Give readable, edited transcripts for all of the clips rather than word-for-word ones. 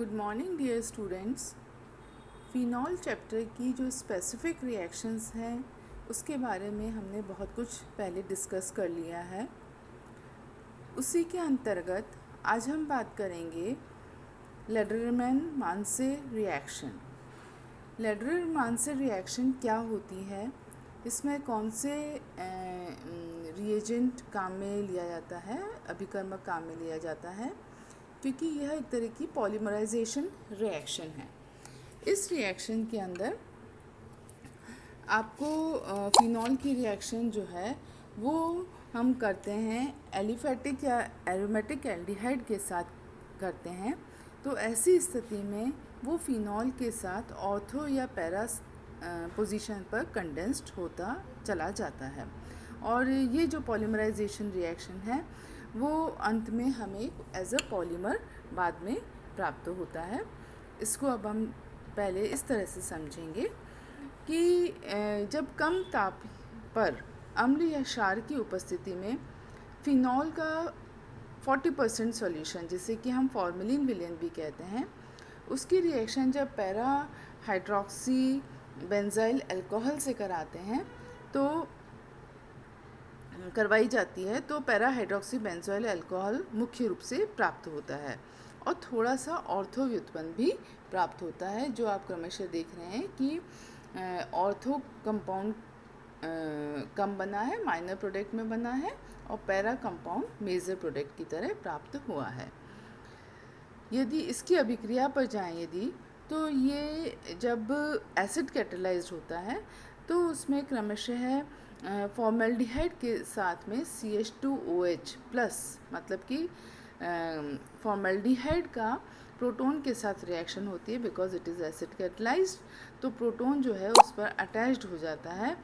Good morning dear students. Phenol chapter की जो specific reactions हैं उसके बारे में हमने बहुत कुछ पहले डिस्कस कर लिया है। उसी के अंतर्गत आज हम बात करेंगे लेडरमैन-मानसे रिएक्शन। लेडरमैन-मानसे रिएक्शन क्या होती है, इसमें कौन से रिएजेंट काम में लिया जाता है, अभिकर्मक काम में लिया जाता है, क्योंकि यह एक तरह की पॉलीमराइजेशन रिएक्शन है। इस रिएक्शन के अंदर आपको फिनॉल की रिएक्शन जो है वो हम करते हैं एलिफेटिक या एरोमेटिक एल्डिहाइड के साथ करते हैं। तो ऐसी स्थिति में वो फिनॉल के साथ ऑर्थो या पैरा पोजीशन पर कंडेंस्ड होता चला जाता है और ये जो पॉलीमराइजेशन रिएक्शन है वो अंत में हमें एज अ पॉलीमर बाद में प्राप्त होता है। इसको अब हम पहले इस तरह से समझेंगे कि जब कम ताप पर अम्ल या क्षार की उपस्थिति में फिनॉल का 40% सॉल्यूशन, जिसे कि हम फॉर्मेलिन विलयन भी कहते हैं, उसकी रिएक्शन जब पैरा हाइड्रोक्सी बेंजाइल अल्कोहल से करवाई जाती है तो पैरा हाइड्रोक्सी बेंजोइल अल्कोहल मुख्य रूप से प्राप्त होता है और थोड़ा सा ऑर्थो व्युत्पन्न भी प्राप्त होता है, जो आप क्रमशः देख रहे हैं कि ऑर्थो कंपाउंड कम बना है, माइनर प्रोडक्ट में बना है, और पैरा कंपाउंड मेजर प्रोडक्ट की तरह प्राप्त हुआ है। यदि इसकी अभिक्रिया पर जाएं तो ये जब एसिड कैटेलाइज्ड होता है तो उसमें क्रमशः फॉर्मेल्डिहाइड के साथ में CH2OH प्लस, मतलब कि फॉर्मेल्डिहाइड का प्रोटॉन के साथ रिएक्शन होती है because it is acid catalysed, तो प्रोटॉन जो है उस पर अटैच्ड हो जाता है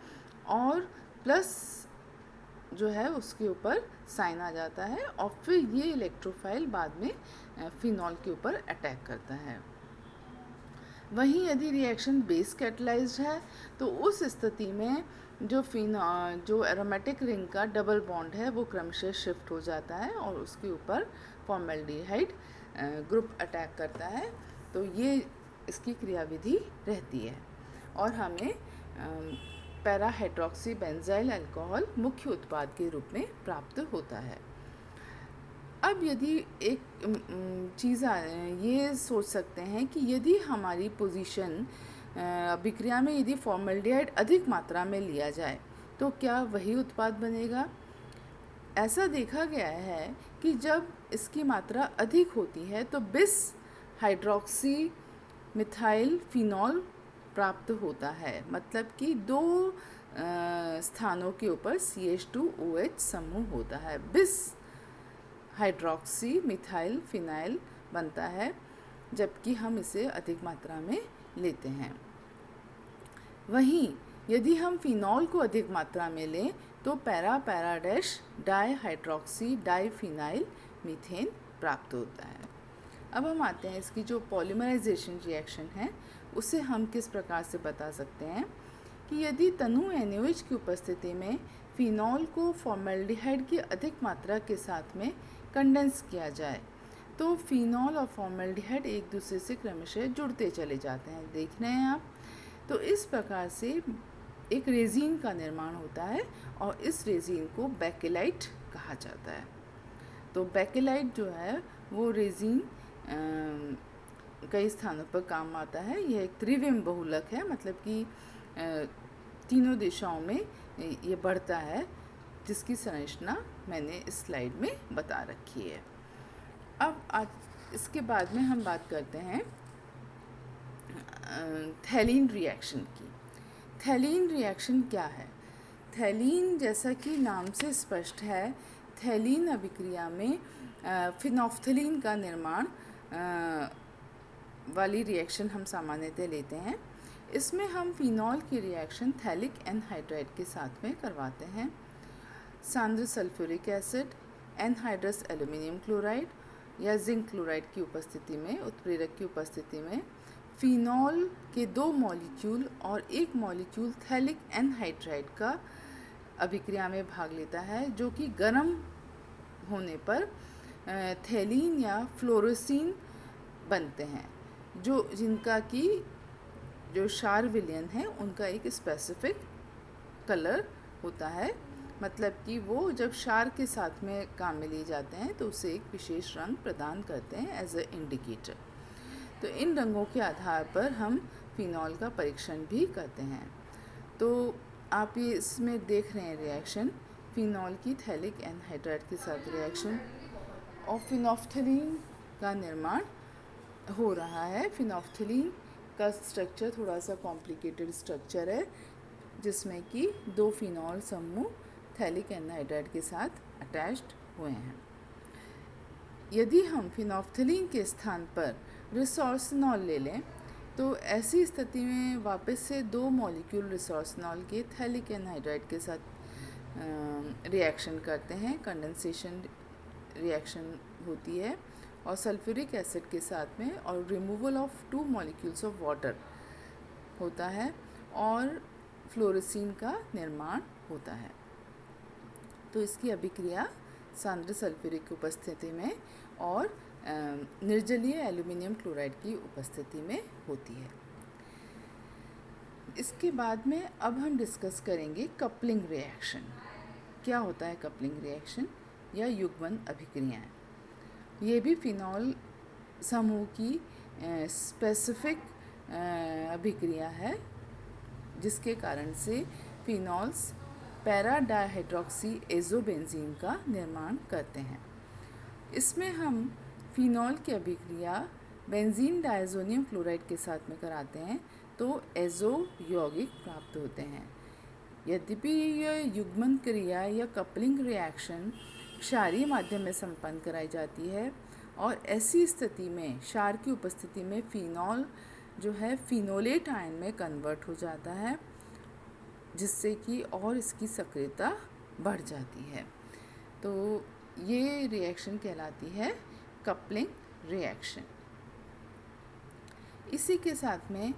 और प्लस जो है उसके ऊपर साइन आ जाता है और फिर ये इलेक्ट्रोफाइल बाद में फिनॉल के ऊपर अटैक करता है। वहीं यदि रिएक्शन बेस कैटेलाइज्ड है तो उस स्थिति में जो एरोमेटिक रिंग का डबल बॉन्ड है वो क्रमशः शिफ्ट हो जाता है और उसके ऊपर फॉर्मेल्डिहाइड ग्रुप अटैक करता है। तो ये इसकी क्रियाविधि रहती है और हमें पैरा हाइड्रोक्सी बेंजाइल अल्कोहल मुख्य उत्पाद के रूप में प्राप्त होता है। अब यदि एक चीज़ ये सोच सकते हैं कि यदि हमारी पोजीशन अभिक्रिया में यदि फॉर्मेल्डिहाइड अधिक मात्रा में लिया जाए तो क्या वही उत्पाद बनेगा? ऐसा देखा गया है कि जब इसकी मात्रा अधिक होती है तो बिस हाइड्रोक्सी मिथाइल फिनॉल प्राप्त होता है, मतलब कि दो स्थानों के ऊपर CH2OH समूह होता है, बिस हाइड्रोक्सी मिथाइल फिनाइल बनता है जबकि हम इसे अधिक मात्रा में लेते हैं। वहीं यदि हम फिनॉल को अधिक मात्रा में लें तो para dash di hydroxy di phenyl methane प्राप्त होता है। अब हम आते हैं इसकी जो पॉलीमराइजेशन रिएक्शन है उसे हम किस प्रकार से बता सकते हैं कि यदि तनु NaOH की उपस्थिति में फिनॉल को फॉर्मेल्डिहाइड की अधिक मात्रा के साथ में कंडेंस किया जाए तो फिनॉल और फॉर्मेल्डिहाइड एक दूसरे से क्रमशः जुड़ते चले जाते हैं, देख रहे हैं आप। तो इस प्रकार से एक रेजिन का निर्माण होता है और इस रेजिन को बेकेलाइट कहा जाता है। तो बेकेलाइट जो है वो रेजिन कई स्थानों पर काम आता है। यह एक त्रिविम बहुलक है, मतलब कि तीनों दिशाओं में ये बढ़ता है, जिसकी संरचना मैंने इस स्लाइड में बता रखी है। अब आज इसके बाद में हम बात करते हैं थैलीन रिएक्शन की। थैलीन रिएक्शन क्या है? थैलीन, जैसा कि नाम से स्पष्ट है, थैलीन अभिक्रिया में फिनोफ्थलीन का निर्माण वाली रिएक्शन हम सामान्यतः लेते हैं। इसमें हम फिनॉल की रिएक्शन थैलिक एनहाइड्राइड के साथ में करवाते हैं। सांद्र sulphuric acid, anhydrous aluminium chloride या जिंक क्लोराइड की उपस्थिति में, उत्प्रेरक की उपस्थिति में फिनॉल के 2 मॉलिक्यूल और 1 मॉलिक्यूल थैलिक एनहाइड्राइड का अभिक्रिया में भाग लेता है, जो कि गर्म होने पर थैलीन या फ्लोरोसिन बनते हैं, जो जिनका कि जो क्षार विलयन है उनका एक स्पेसिफिक कलर होता है, मतलब कि वो जब क्षार के साथ में काम में लिए जाते हैं तो उसे एक विशेष रंग प्रदान करते हैं एज अ इंडिकेटर। तो इन रंगों के आधार पर हम फिनॉल का परीक्षण भी करते हैं। तो आप ये इसमें देख रहे हैं रिएक्शन, फिनॉल की थैलिक एनहाइड्राइड के साथ रिएक्शन और फिनोफ्थलीन का निर्माण हो रहा है। फिनोफ्थलीन का स्ट्रक्चर थोड़ा सा कॉम्प्लिकेटेड स्ट्रक्चर है, जिसमें कि 2 फिनॉल समूह थैलिक एनहाइड्राइड के साथ अटैच्ड हुए हैं। यदि हम फिनोफ्थलीन के स्थान पर रिसोर्सिनॉल ले लें तो ऐसी स्थिति में वापस से 2 मॉलिक्यूल रिसोर्सिनॉल के थैलिक एनहाइड्राइड के साथ रिएक्शन करते हैं, कंडेंसेशन रिएक्शन होती है और सल्फ्यूरिक एसिड के साथ में और removal of 2 molecules of water होता है और फ्लोरेसीन का निर्माण होता है। तो इसकी अभिक्रिया सांद्र सल्फ्यूरिक की उपस्थिति में और निर्जलीय एल्यूमिनियम क्लोराइड की उपस्थिति में होती है। इसके बाद में अब हम डिस्कस करेंगे कपलिंग रिएक्शन। क्या होता है कपलिंग रिएक्शन या युग्मन अभिक्रियाएं? ये भी फिनॉल समूह की स्पेसिफिक अभिक्रिया है, जिसके कारण से फिनॉल्स पैरा डाइहाइड्रोक्सी एजोबेंजीन का निर्माण करते हैं। इसमें हम फिनॉल की अभिक्रिया बेंजीन डायज़ोनियम क्लोराइड के साथ में कराते हैं तो एजो यौगिक प्राप्त होते हैं। यद्यपि यह युग्मन क्रिया या कपलिंग रिएक्शन क्षारीय माध्यम में संपन्न कराई जाती है और ऐसी स्थिति में क्षार की उपस्थिति में फिनॉल जो है फिनोलेट आयन में कन्वर्ट हो जाता है, जिससे कि और इसकी सक्रियता बढ़ जाती है। तो ये रिएक्शन कहलाती है कपलिंग रिएक्शन। इसी के साथ में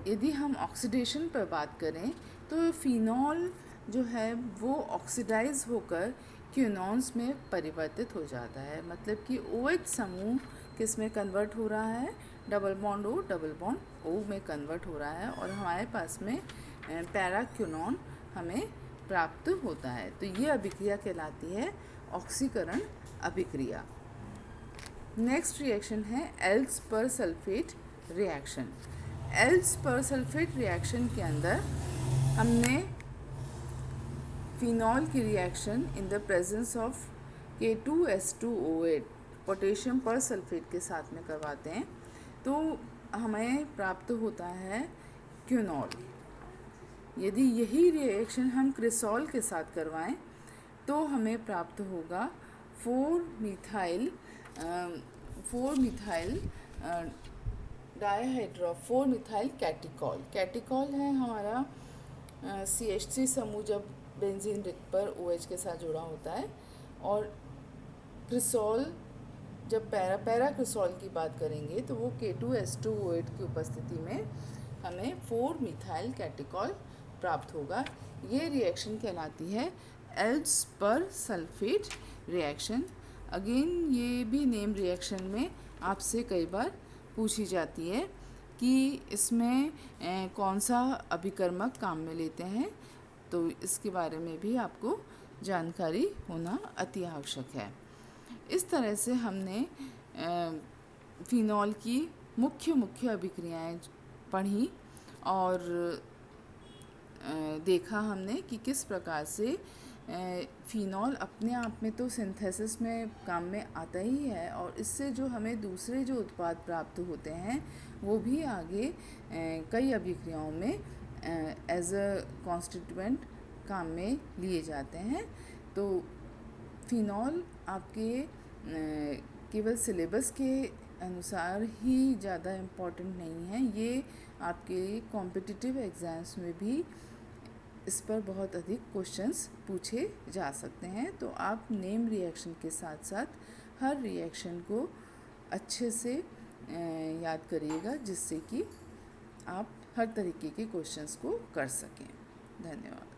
यदि हम ऑक्सीडेशन पर बात करें तो फिनॉल जो है वो ऑक्सीडाइज होकर क्यूनॉन्स में परिवर्तित हो जाता है, मतलब कि OH समूह किस में कन्वर्ट हो रहा है, डबल बॉन्ड O में कन्वर्ट हो रहा है और हमारे पास में पैरा क्यूनॉन हमें प्राप्त होता है। तो ये अभिक्रिया कहलाती है ऑक्सीकरण अभिक्रिया। नेक्स्ट रिएक्शन है एल्ड्स पर सल्फेट रिएक्शन। एल्ड्स पर सल्फेट रिएक्शन के अंदर हमने फिनॉल की reaction in the presence of K2S2O8 potassium पर सल्फेट के साथ में करवाते हैं तो हमें प्राप्त होता है क्यूनॉल। यदि यही रिएक्शन हम क्रिसॉल के साथ करवाएं तो हमें प्राप्त होगा 4 मिथाइल कैटिकॉल। कैटिकॉल है हमारा CH3 समूह जब बेंजीन रिक्त पर OH के साथ जुड़ा होता है, और क्रिसॉल जब पैरा क्रिसॉल की बात करेंगे तो वो K2S2O8 की उपस्थिति में हमें 4 मिथाइल कैटिकॉल प्राप्त होगा। ये रिएक्शन कहलाती है एल्ड्स पर सल्फेट रिएक्शन। अगेन ये भी नेम रिएक्शन में आपसे कई बार पूछी जाती है कि इसमें कौन सा अभिकर्मक काम में लेते हैं, तो इसके बारे में भी आपको जानकारी होना अति आवश्यक है। इस तरह से हमने फिनॉल की मुख्य अभिक्रियाएं पढ़ी और देखा हमने कि किस प्रकार से फिनॉल अपने आप में तो सिंथेसिस में काम में आता ही है और इससे जो हमें दूसरे जो उत्पाद प्राप्त होते हैं वो भी आगे कई अभिक्रियाओं में एज अ कॉन्स्टिट्यूएंट काम में लिए जाते हैं। तो फिनॉल आपके केवल सिलेबस के अनुसार ही ज़्यादा इम्पॉर्टेंट नहीं है, ये आपके कॉम्पिटिटिव एग्ज़ाम्स में भी इस पर बहुत अधिक क्वेश्चंस पूछे जा सकते हैं। तो आप नेम रिएक्शन के साथ साथ हर रिएक्शन को अच्छे से याद करिएगा, जिससे कि आप हर तरीके के क्वेश्चंस को कर सकें। धन्यवाद।